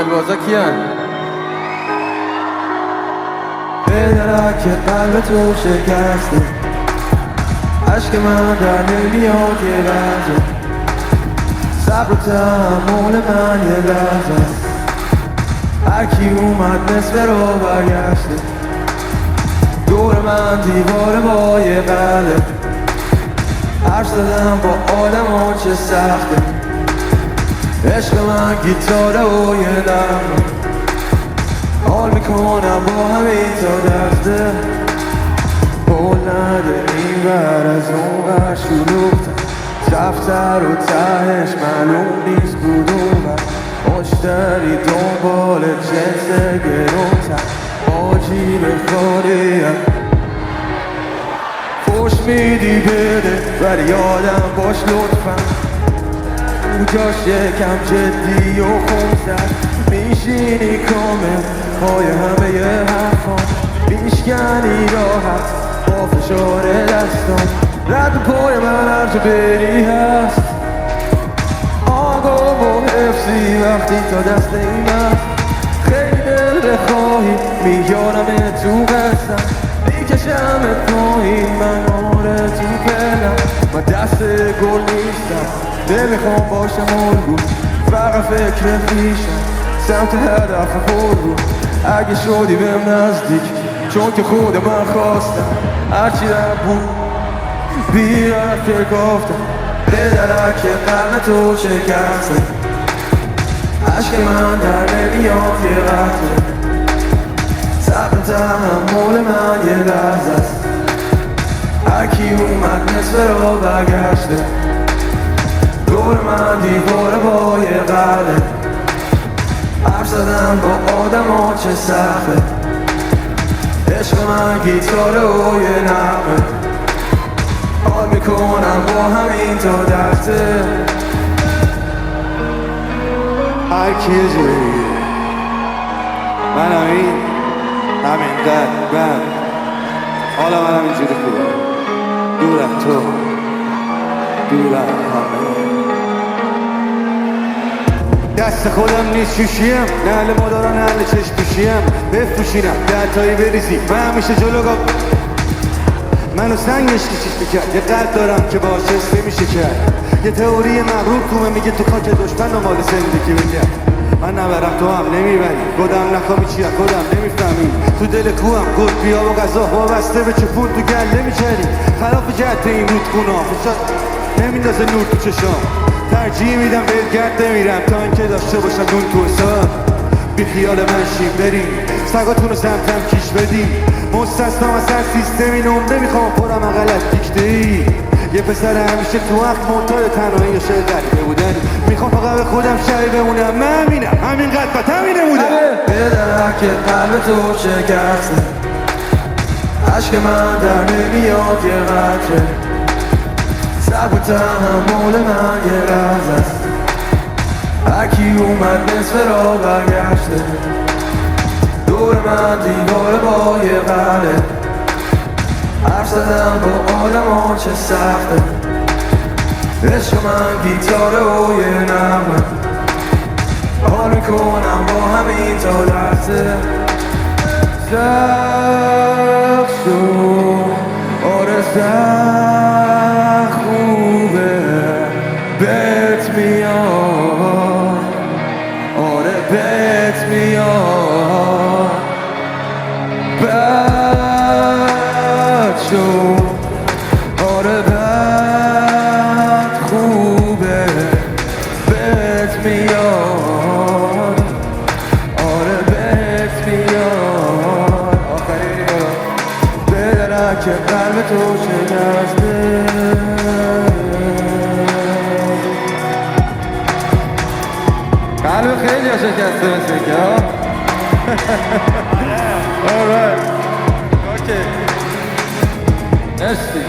بازا کیان؟ بدرک که قلب تو شکسته، عشق من در نمیاد یه لحظه، صبر و تحمل من یه لحظه. هرکی اومد نصف رو برگشته، دور من دیوار با یه قلب. حرف زدم با آدم ها چه سخته، عشق من گیتاره و یه نغمه. حال میکنم با همین تا دسته، قول نده این ور از اون ور شلوغ‌تر، دفتر و تهش معلوم نیست کدوم مشتری دنبال جنس گرون‌تر، با جیب خالی‌ام فوش میدی بده ولی آدم باش لطفا. اونجاش یکم جدی و خونسر، میشینی کامل پای همه حرفان، میشکنی راحت با فشار دستان. رد پای من هر جا بری هست، آگاه و حفظی وقتی تا دست این هست. خیلی دل بخواهی میارم تو قصم، میکشم پایین من آره تو پلم. من دست گل نیستم، نمیخوام باشم الگو، فقط فکر پیشم سمت هدف خود. اگه شدی بهم نزدیک چون که خود من خواستم، هرچی رد بود بیرد که گفتم. بدرک که قلب تو شکسته، عشق من در نمیاد یه قطره، صبر تحمل من یه لحظه است. هرکی اومد نصف رو برگشته، دور من دیواره با یه قلب. حرف زدم با آدم ها چه سخته، عشق من گیتاره و یه نغمه. حال میکنم با همین تا دسته، هرکی یه جوریه. من همینقدر من حالا من همینجوری خوبه، دور از تو، دور از همه. دست خودم نیست شوشیم، نهل مادارا نهل چشم پوشیم. بفروشینم دلتایی بریزی من همیشه جلو منو سنگش کشیش میکرد. یه قلب دارم که باش حس نمیشه کرد، یه تئوری مغرور کومه میگه تو خاک دشمن و مال زندگی بگرد. من نبرم تو هم نمیبری، خودم نخوامی چی از خودم نمیفهمی. تو دل کوهم گل بیا و غذا وابسته به چپون تو گله میچری. خلاف جهت این رودخونا فشاد نمیندازه نور تو چشام. ترجیح میدم بهت نمیرم تا اینکه داشته باشم نون تو حساب. بی خیال من شیم بریم سگاتون رو سمتم کیش بدیم. مستثنام از هر سیستمی نوم نمیخوام پرم اقلت دیکته ای. یه پسر همیشه تو وقت معتاد تنهایی یا شاید غریبه بودن، میخوام فقط به خودم شایی بمونم. من همینم همینقدر بد همینه بودم. بدرک که قلب تو شکسته، عشق من در نمیاد یه قطره، صبر و تحمل من یه لحظه است. هرکی اومد نصف را برگشته، دور من دیوار با یه قلب. حرف زدم با آدم ها چه سخته، عشق من گیتاره و یه نغمه. حال میکنم با همین تا لحظه. سخت شد آره سخت خوبه، بهت میاد آره بهت میاد. بد شد آره بد خوبه، بهت میاد آره بهت میاد. آخرین بدرک که قلب تو شکسته. قلب خیلی ها شکسته مثل که ها. Alright. Okay. Merci.